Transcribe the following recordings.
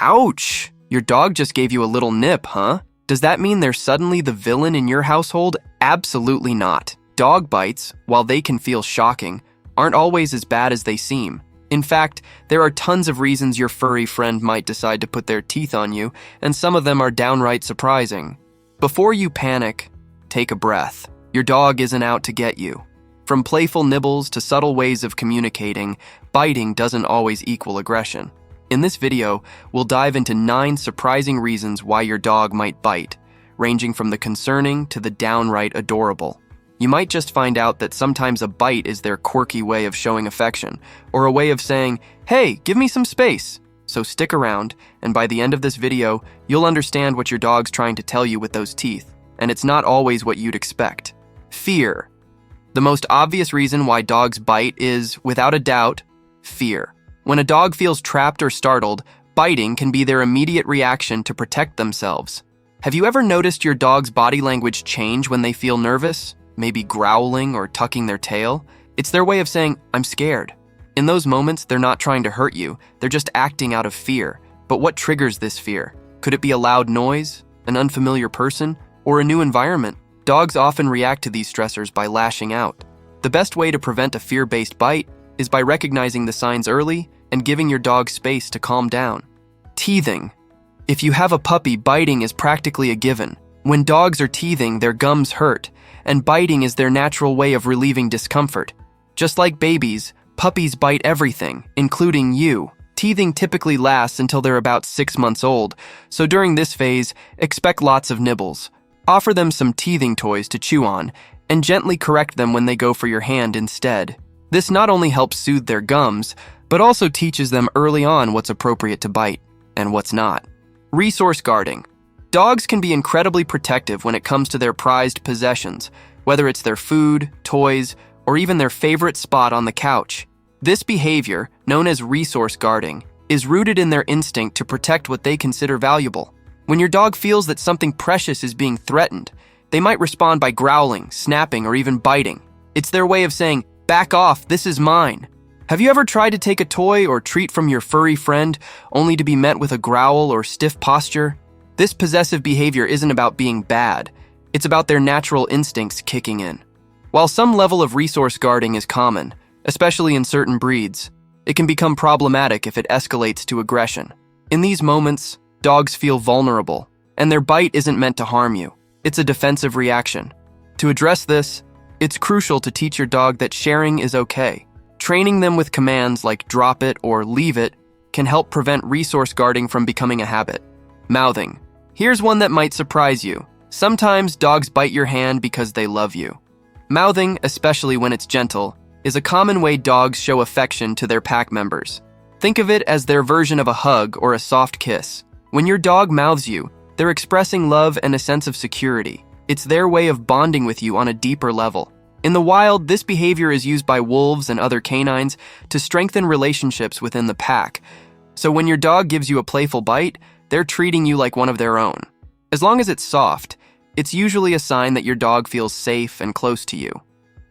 Ouch! Your dog just gave you a little nip, huh? Does that mean they're suddenly the villain in your household? Absolutely not. Dog bites, while they can feel shocking, aren't always as bad as they seem. In fact, there are tons of reasons your furry friend might decide to put their teeth on you, and some of them are downright surprising. Before you panic, take a breath. Your dog isn't out to get you. From playful nibbles to subtle ways of communicating, biting doesn't always equal aggression. In this video, we'll dive into 9 surprising reasons why your dog might bite, ranging from the concerning to the downright adorable. You might just find out that sometimes a bite is their quirky way of showing affection, or a way of saying, "Hey, give me some space." So stick around, and by the end of this video, you'll understand what your dog's trying to tell you with those teeth, and it's not always what you'd expect. Fear. The most obvious reason why dogs bite is, without a doubt, fear. When a dog feels trapped or startled, biting can be their immediate reaction to protect themselves. Have you ever noticed your dog's body language change when they feel nervous? Maybe growling or tucking their tail? It's their way of saying, "I'm scared." In those moments, they're not trying to hurt you, they're just acting out of fear. But what triggers this fear? Could it be a loud noise, an unfamiliar person, or a new environment? Dogs often react to these stressors by lashing out. The best way to prevent a fear-based bite is by recognizing the signs early and giving your dog space to calm down. Teething. If you have a puppy, biting is practically a given. When dogs are teething, their gums hurt, and biting is their natural way of relieving discomfort. Just like babies, puppies bite everything, including you. Teething typically lasts until they're about 6 months old, so during this phase, expect lots of nibbles. Offer them some teething toys to chew on, and gently correct them when they go for your hand instead. This not only helps soothe their gums, but also teaches them early on what's appropriate to bite, and what's not. Resource guarding. Dogs can be incredibly protective when it comes to their prized possessions, whether it's their food, toys, or even their favorite spot on the couch. This behavior, known as resource guarding, is rooted in their instinct to protect what they consider valuable. When your dog feels that something precious is being threatened, they might respond by growling, snapping, or even biting. It's their way of saying, "Back off, this is mine." Have you ever tried to take a toy or treat from your furry friend only to be met with a growl or stiff posture? This possessive behavior isn't about being bad. It's about their natural instincts kicking in. While some level of resource guarding is common, especially in certain breeds, it can become problematic if it escalates to aggression. In these moments, dogs feel vulnerable, and their bite isn't meant to harm you. It's a defensive reaction. To address this, it's crucial to teach your dog that sharing is okay. Training them with commands like drop it or leave it can help prevent resource guarding from becoming a habit. Mouthing. Here's one that might surprise you. Sometimes dogs bite your hand because they love you. Mouthing, especially when it's gentle, is a common way dogs show affection to their pack members. Think of it as their version of a hug or a soft kiss. When your dog mouths you, they're expressing love and a sense of security. It's their way of bonding with you on a deeper level. In the wild, this behavior is used by wolves and other canines to strengthen relationships within the pack. So when your dog gives you a playful bite, they're treating you like one of their own. As long as it's soft, it's usually a sign that your dog feels safe and close to you.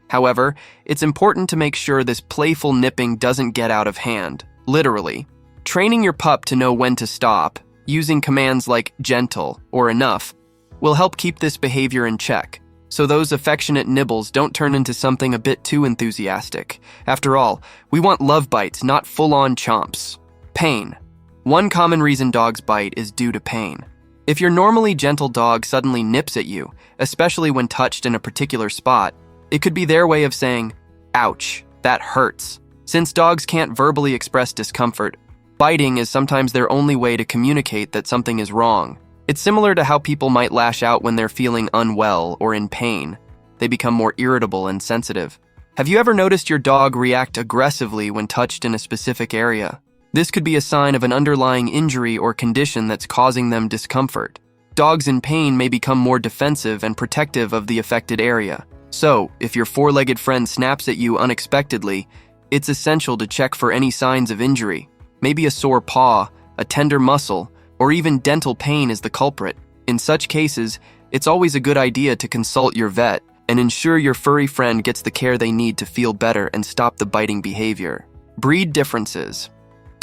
However, it's important to make sure this playful nipping doesn't get out of hand, literally. Training your pup to know when to stop, using commands like gentle or enough, will help keep this behavior in check, so those affectionate nibbles don't turn into something a bit too enthusiastic. After all, we want love bites, not full-on chomps. Pain. One common reason dogs bite is due to pain. If your normally gentle dog suddenly nips at you, especially when touched in a particular spot, it could be their way of saying, "Ouch, that hurts." Since dogs can't verbally express discomfort, biting is sometimes their only way to communicate that something is wrong. It's similar to how people might lash out when they're feeling unwell or in pain. They become more irritable and sensitive. Have you ever noticed your dog react aggressively when touched in a specific area? This could be a sign of an underlying injury or condition that's causing them discomfort. Dogs in pain may become more defensive and protective of the affected area. So, if your four-legged friend snaps at you unexpectedly, it's essential to check for any signs of injury. Maybe a sore paw, a tender muscle, or even dental pain is the culprit. In such cases, it's always a good idea to consult your vet and ensure your furry friend gets the care they need to feel better and stop the biting behavior. Breed differences.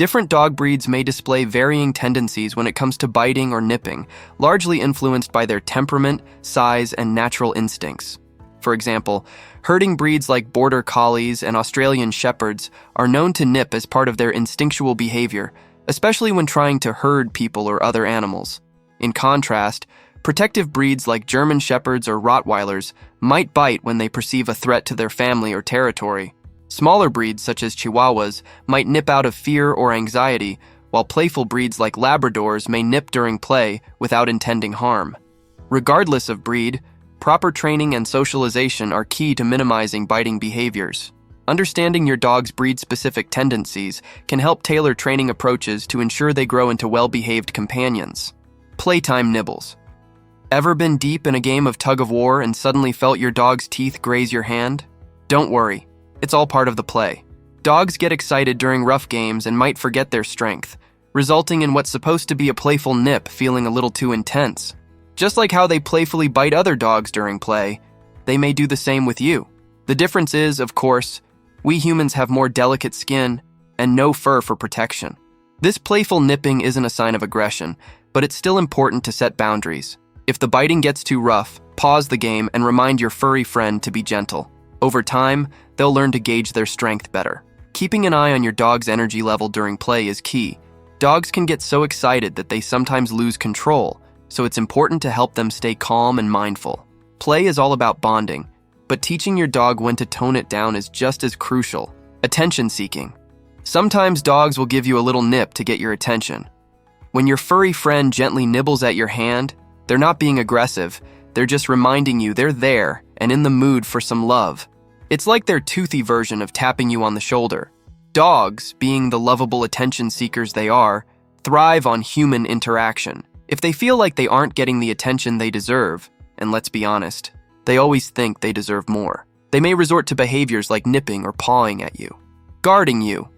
Different dog breeds may display varying tendencies when it comes to biting or nipping, largely influenced by their temperament, size, and natural instincts. For example, herding breeds like Border Collies and Australian Shepherds are known to nip as part of their instinctual behavior, especially when trying to herd people or other animals. In contrast, protective breeds like German Shepherds or Rottweilers might bite when they perceive a threat to their family or territory. Smaller breeds such as Chihuahuas might nip out of fear or anxiety, while playful breeds like Labradors may nip during play without intending harm. Regardless of breed, proper training and socialization are key to minimizing biting behaviors. Understanding your dog's breed-specific tendencies can help tailor training approaches to ensure they grow into well-behaved companions. Playtime nibbles. Ever been deep in a game of tug-of-war and suddenly felt your dog's teeth graze your hand? Don't worry, it's all part of the play. Dogs get excited during rough games and might forget their strength, resulting in what's supposed to be a playful nip feeling a little too intense. Just like how they playfully bite other dogs during play, they may do the same with you. The difference is, of course, we humans have more delicate skin and no fur for protection. This playful nipping isn't a sign of aggression, but it's still important to set boundaries. If the biting gets too rough, pause the game and remind your furry friend to be gentle. Over time, they'll learn to gauge their strength better. Keeping an eye on your dog's energy level during play is key. Dogs can get so excited that they sometimes lose control, so it's important to help them stay calm and mindful. Play is all about bonding, but teaching your dog when to tone it down is just as crucial. Attention-seeking. Sometimes dogs will give you a little nip to get your attention. When your furry friend gently nibbles at your hand, they're not being aggressive, they're just reminding you they're there and in the mood for some love. It's like their toothy version of tapping you on the shoulder. Dogs, being the lovable attention seekers they are, thrive on human interaction. If they feel like they aren't getting the attention they deserve, and let's be honest, they always think they deserve more, they may resort to behaviors like nipping or pawing at you. Guarding you.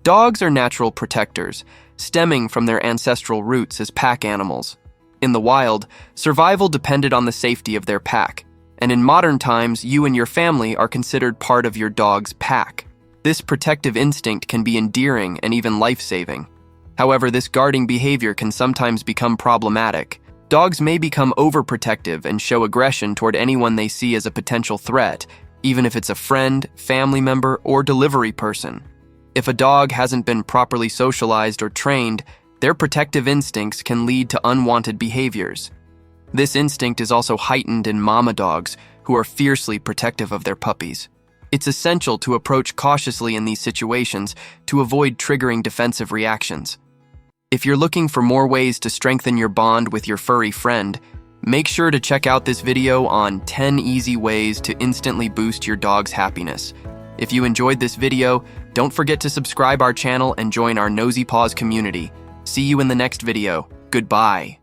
Dogs are natural protectors, stemming from their ancestral roots as pack animals. In the wild, survival depended on the safety of their pack, and in modern times, you and your family are considered part of your dog's pack. This protective instinct can be endearing and even life-saving. However, this guarding behavior can sometimes become problematic. Dogs may become overprotective and show aggression toward anyone they see as a potential threat, even if it's a friend, family member, or delivery person. If a dog hasn't been properly socialized or trained, their protective instincts can lead to unwanted behaviors. This instinct is also heightened in mama dogs, who are fiercely protective of their puppies. It's essential to approach cautiously in these situations to avoid triggering defensive reactions. If you're looking for more ways to strengthen your bond with your furry friend, make sure to check out this video on 10 easy ways to instantly boost your dog's happiness. If you enjoyed this video, don't forget to subscribe our channel and join our Nosy Paws community. See you in the next video. Goodbye.